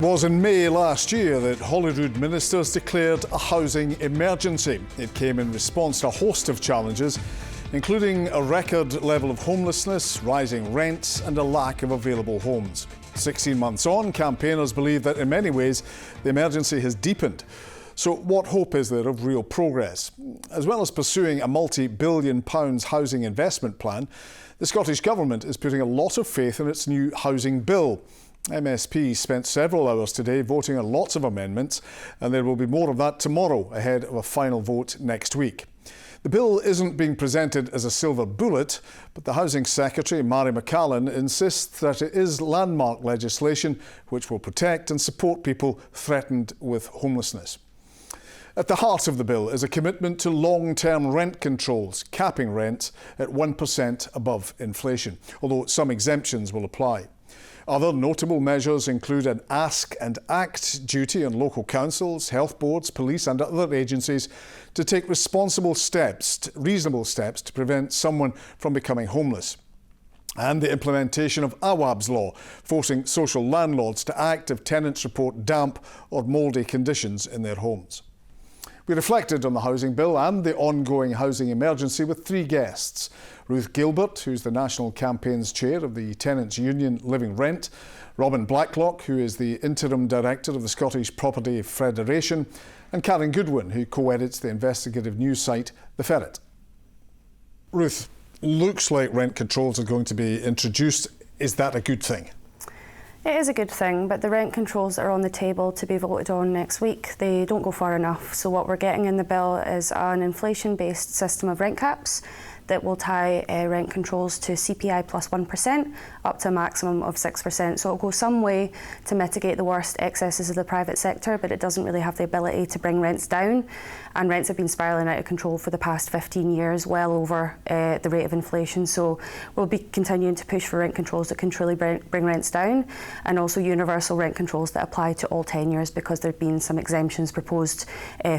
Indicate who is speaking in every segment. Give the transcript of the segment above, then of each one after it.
Speaker 1: It was in May last year that Holyrood ministers declared a housing emergency. It came in response to a host of challenges, including a record level of homelessness, rising rents and a lack of available homes. 16 months on, campaigners believe that in many ways the emergency has deepened. So what hope is there of real progress? As well as pursuing a multi-billion pounds housing investment plan, the Scottish Government is putting a lot of faith in its new housing bill. MSP spent several hours today voting on lots of amendments, and there will be more of that tomorrow ahead of a final vote next week. The bill isn't being presented as a silver bullet, but the Housing Secretary Mairi McAllan insists that it is landmark legislation which will protect and support people threatened with homelessness. At the heart of the bill is a commitment to long-term rent controls, capping rent at 1% above inflation, although some exemptions will apply. Other notable measures include an ask and act duty on local councils, health boards, police and other agencies to take reasonable steps to prevent someone from becoming homeless. And the implementation of Awab's law, forcing social landlords to act if tenants report damp or mouldy conditions in their homes. We reflected on the housing bill and the ongoing housing emergency with three guests. Ruth Gilbert, who's the National Campaigns Chair of the Tenants Union Living Rent, Robin Blacklock, who is the Interim Director of the Scottish Property Federation, and Karin Goodwin, who co-edits the investigative news site The Ferret. Ruth, looks like rent controls are going to be introduced. Is that a good thing?
Speaker 2: It is a good thing, but the rent controls that are on the table to be voted on next week, they don't go far enough. So what we're getting in the bill is an inflation-based system of rent caps that will tie rent controls to CPI plus 1% up to a maximum of 6%. So it'll go some way to mitigate the worst excesses of the private sector, but it doesn't really have the ability to bring rents down. And rents have been spiralling out of control for the past 15 years, well over the rate of inflation. So we'll be continuing to push for rent controls that can truly bring rents down, and also universal rent controls that apply to all tenures, because there have been some exemptions proposed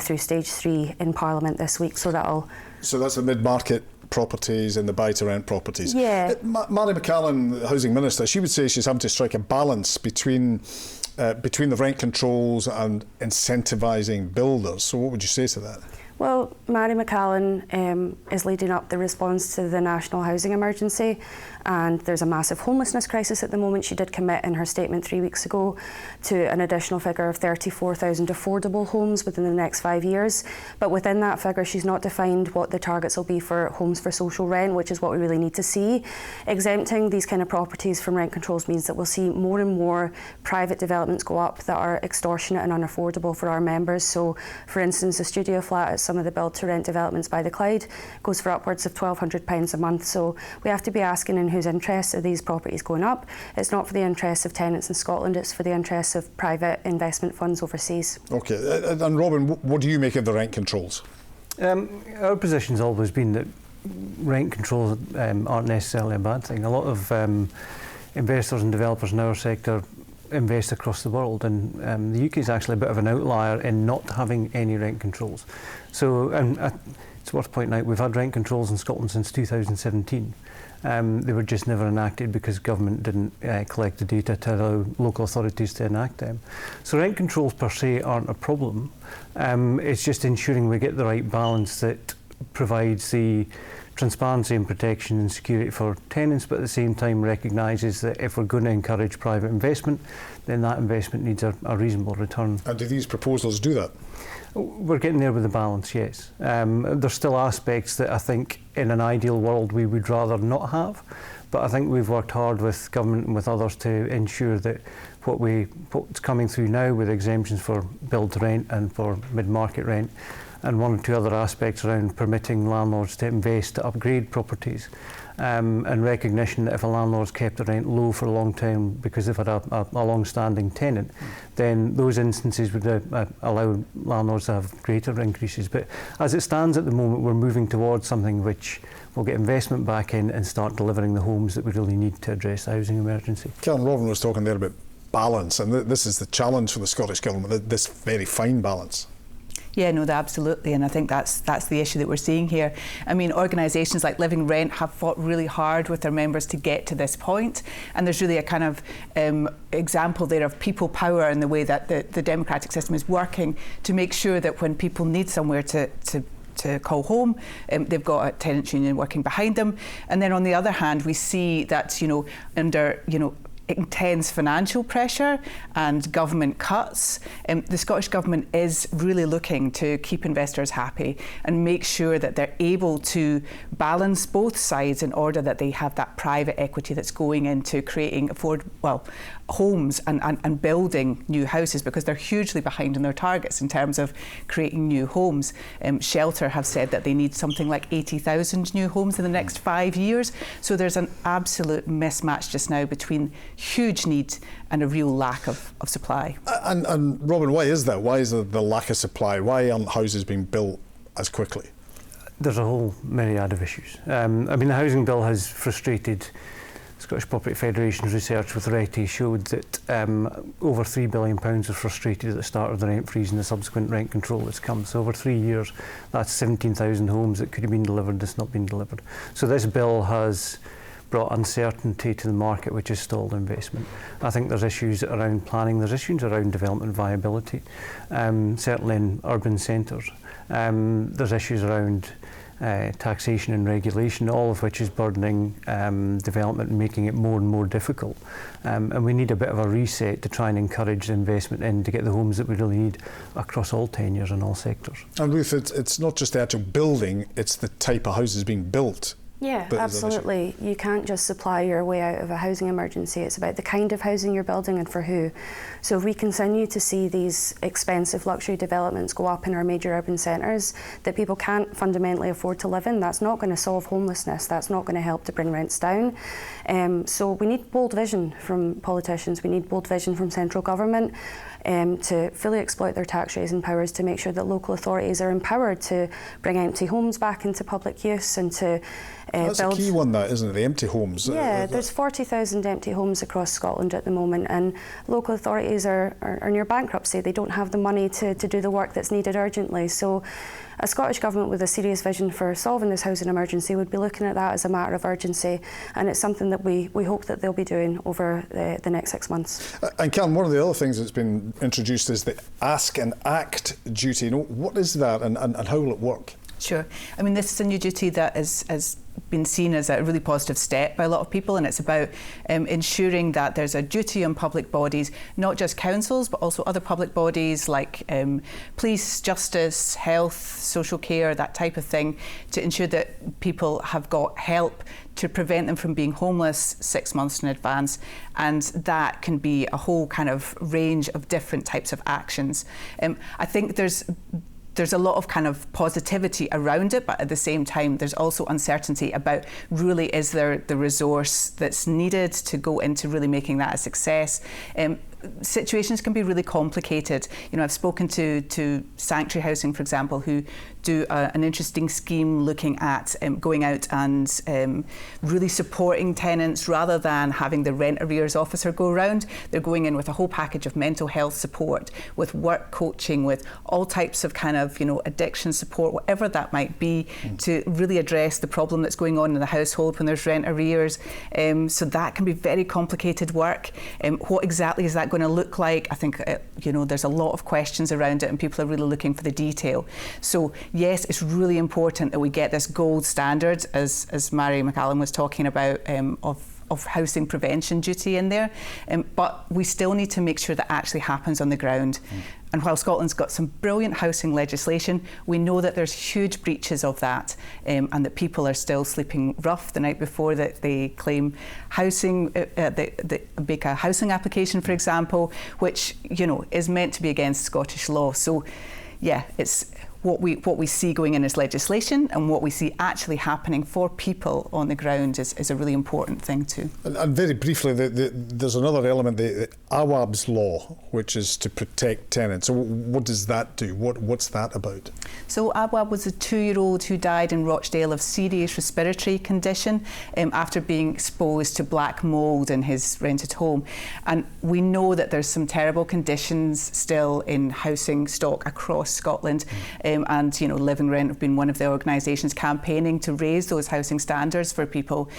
Speaker 2: through stage 3 in Parliament this week. So
Speaker 1: that's the mid-market properties and the buy-to-rent properties.
Speaker 2: Yeah.
Speaker 1: Mairi McAllan, the Housing Minister, she would say she's having to strike a balance between the rent controls and incentivising builders. So what would you say to that?
Speaker 2: Well, Mairi McAllan is leading up the response to the national housing emergency, and there's a massive homelessness crisis at the moment. She did commit in her statement 3 weeks ago to an additional figure of 34,000 affordable homes within the next 5 years. But within that figure, she's not defined what the targets will be for homes for social rent, which is what we really need to see. Exempting these kind of properties from rent controls means that we'll see more and more private developments go up that are extortionate and unaffordable for our members. So, for instance, a studio flat at some of the build-to-rent developments by the Clyde goes for upwards of £1,200 a month. So we have to be asking in whose interests are these properties going up. It's not for the interests of tenants in Scotland, it's for the interests of private investment funds overseas. OK,
Speaker 1: and Robin, what do you make of the rent controls?
Speaker 3: Our position's always been that rent controls aren't necessarily a bad thing. A lot of investors and developers in our sector invest across the world, and the UK is actually a bit of an outlier in not having any rent controls. So, it's worth pointing out, we've had rent controls in Scotland since 2017. They were just never enacted because government didn't collect the data to allow local authorities to enact them. So rent controls per se aren't a problem. It's just ensuring we get the right balance that provides the transparency and protection and security for tenants, but at the same time recognises that if we're going to encourage private investment, then that investment needs a reasonable return.
Speaker 1: And do these proposals do that?
Speaker 3: We're getting there with the balance, yes. There's still aspects that I think in an ideal world we would rather not have, but I think we've worked hard with government and with others to ensure that what's coming through now with exemptions for build to rent and for mid-market rent, and one or two other aspects around permitting landlords to invest to upgrade properties, and recognition that if a landlord's kept the rent low for a long time because they've had a long-standing tenant, then those instances would allow landlords to have greater increases. But as it stands at the moment, we're moving towards something which will get investment back in and start delivering the homes that we really need to address the housing emergency.
Speaker 1: Karin, Robin was talking there about balance, and this is the challenge for the Scottish Government, this very fine balance.
Speaker 4: Yeah, no, absolutely, and I think that's the issue that we're seeing here. I mean, organisations like Living Rent have fought really hard with their members to get to this point, and there's really a kind of example there of people power in the way that the democratic system is working to make sure that when people need somewhere to call home, they've got a tenants union working behind them. And then on the other hand, we see that, under, intense financial pressure and government cuts, the Scottish Government is really looking to keep investors happy and make sure that they're able to balance both sides in order that they have that private equity that's going into creating homes and building new houses, because they're hugely behind in their targets in terms of creating new homes. Shelter have said that they need something like 80,000 new homes in the next 5 years. So there's an absolute mismatch just now between huge need and a real lack of supply.
Speaker 1: And Robin, why is that? Why is there the lack of supply? Why aren't houses being built as quickly?
Speaker 3: There's a whole myriad of issues. The housing bill has frustrated. Scottish Property Federation's research with RETI showed that over £3 billion was frustrated at the start of the rent freeze and the subsequent rent control that's come. So over 3 years, that's 17,000 homes that could have been delivered that's not been delivered. So this bill has brought uncertainty to the market, which has stalled investment. I think there's issues around planning, there's issues around development viability, certainly in urban centres. There's issues around taxation and regulation, all of which is burdening development and making it more and more difficult. And we need a bit of a reset to try and encourage investment in to get the homes that we really need across all tenures and all sectors. And
Speaker 1: Ruth, it's not just the actual building, it's the type of houses being built.
Speaker 2: Yeah, absolutely. You can't just supply your way out of a housing emergency. It's about the kind of housing you're building and for who. So if we continue to see these expensive luxury developments go up in our major urban centres that people can't fundamentally afford to live in, that's not going to solve homelessness. That's not going to help to bring rents down. So we need bold vision from politicians. We need bold vision from central government to fully exploit their tax raising powers to make sure that local authorities are empowered to bring empty homes back into public use and to
Speaker 1: that's
Speaker 2: build.
Speaker 1: a key one, that, isn't it? The empty homes.
Speaker 2: Yeah, there's 40,000 empty homes across Scotland at the moment, and local authorities are near bankruptcy. They don't have the money to do the work that's needed urgently. So a Scottish Government with a serious vision for solving this housing emergency would be looking at that as a matter of urgency, and it's something that we hope that they'll be doing over the next 6 months. And
Speaker 1: Karin, one of the other things that's been introduced is the Ask and Act duty. What is that and how will it work?
Speaker 4: Sure. This is a new duty that has been seen as a really positive step by a lot of people, and it's about ensuring that there's a duty on public bodies, not just councils, but also other public bodies like police, justice, health, social care, that type of thing, to ensure that people have got help to prevent them from being homeless 6 months in advance. And that can be a whole kind of range of different types of actions. I think there's a lot of kind of positivity around it, but at the same time there's also uncertainty about really is there the resource that's needed to go into really making that a success. Situations can be really complicated. I've spoken to Sanctuary Housing, for example, who do an interesting scheme looking at going out and really supporting tenants rather than having the rent arrears officer go around. They're going in with a whole package of mental health support, with work coaching, with all types of kind of addiction support, whatever that might be, to really address the problem that's going on in the household when there's rent arrears. So that can be very complicated work. What exactly is that going to look like? I think there's a lot of questions around it, and people are really looking for the detail. So yes, it's really important that we get this gold standard, as Mairi McAllan was talking about, of housing prevention duty in there, but we still need to make sure that actually happens on the ground. And while Scotland's got some brilliant housing legislation, we know that there's huge breaches of that, and that people are still sleeping rough the night before that they claim housing, they make a housing application, for example, which is meant to be against Scottish law. So yeah, what we see going in as legislation and what we see actually happening for people on the ground is a really important thing too.
Speaker 1: And very briefly, there's another element, the AWAB's law, which is to protect tenants. So what does that do? What's that about?
Speaker 4: So AWAB was a 2-year-old who died in Rochdale of serious respiratory condition after being exposed to black mould in his rented home. And we know that there's some terrible conditions still in housing stock across Scotland. And Living Rent have been one of the organisations campaigning to raise those housing standards for people.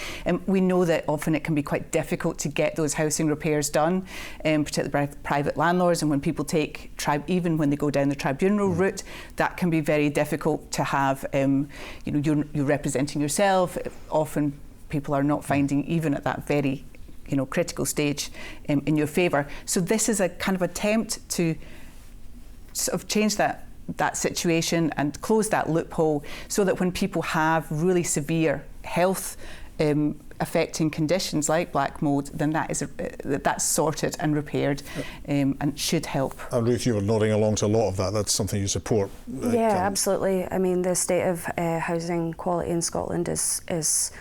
Speaker 4: We know that often it can be quite difficult to get those housing repairs done, particularly by private landlords, and when people take, even when they go down the tribunal route, that can be very difficult to have, you're representing yourself. Often people are not finding, even at that very critical stage, in your favour. So this is a kind of attempt to sort of change that situation and close that loophole, so that when people have really severe health affecting conditions like black mould, then that's sorted and repaired, and should help. And
Speaker 1: Ruth, you were nodding along to a lot of that. That's something you support.
Speaker 2: Yeah, absolutely. I mean, the state of housing quality in Scotland is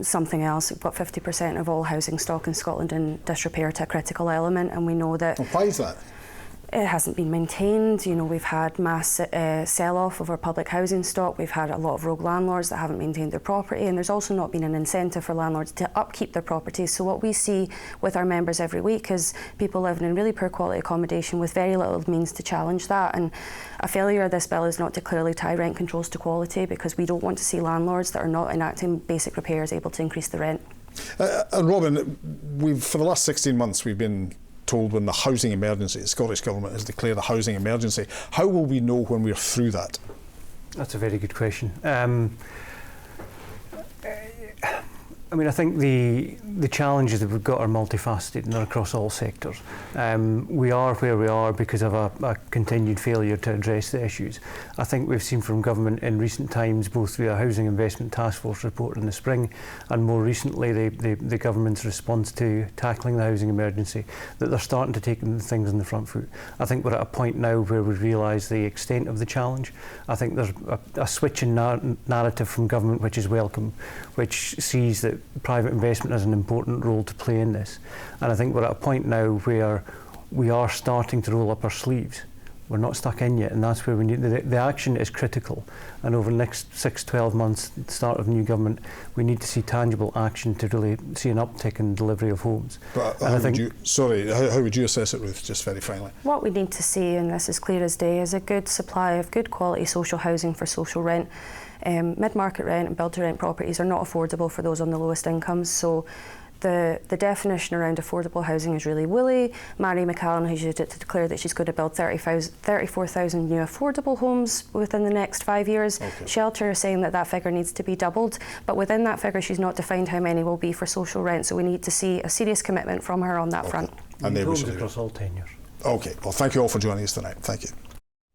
Speaker 2: something else. We've got 50% of all housing stock in Scotland in disrepair to a critical element, and we know that.
Speaker 1: Well, why is that?
Speaker 2: It hasn't been maintained. We've had mass sell-off of our public housing stock. We've had a lot of rogue landlords that haven't maintained their property, and there's also not been an incentive for landlords to upkeep their properties. So what we see with our members every week is people living in really poor quality accommodation with very little means to challenge that. And a failure of this bill is not to clearly tie rent controls to quality, because we don't want to see landlords that are not enacting basic repairs able to increase the rent.
Speaker 1: And Robin, for the last 16 months we've been told when the housing emergency, the Scottish Government has declared a housing emergency. How will we know when we're through that?
Speaker 3: That's a very good question. I mean, I think the challenges that we've got are multifaceted and they're across all sectors. We are where we are because of a continued failure to address the issues. I think we've seen from government in recent times, both through a Housing Investment Task Force report in the spring and more recently the government's response to tackling the housing emergency, that they're starting to take things on the front foot. I think we're at a point now where we realise the extent of the challenge. I think there's a switch in narrative from government which is welcome, which sees that private investment has an important role to play in this. And I think we're at a point now where we are starting to roll up our sleeves. We're not stuck in yet, and that's where we need the action is critical. And over the next 6-12 months, the start of the new government, we need to see tangible action to really see an uptick in delivery of homes.
Speaker 1: But how would you assess it, Ruth, just very finally?
Speaker 2: What we need to see, and this is clear as day, is a good supply of good quality social housing for social rent. Mid-market rent and build-to-rent properties are not affordable for those on the lowest incomes, so the definition around affordable housing is really woolly. Mairi McAllan has used it to declare that she's going to build 34,000 new affordable homes within the next 5 years. Okay. Shelter is saying that figure needs to be doubled, but within that figure she's not defined how many will be for social rent, so we need to see a serious commitment from her on that front.
Speaker 3: And homes across all tenures.
Speaker 1: Okay, well thank you all for joining us tonight. Thank you.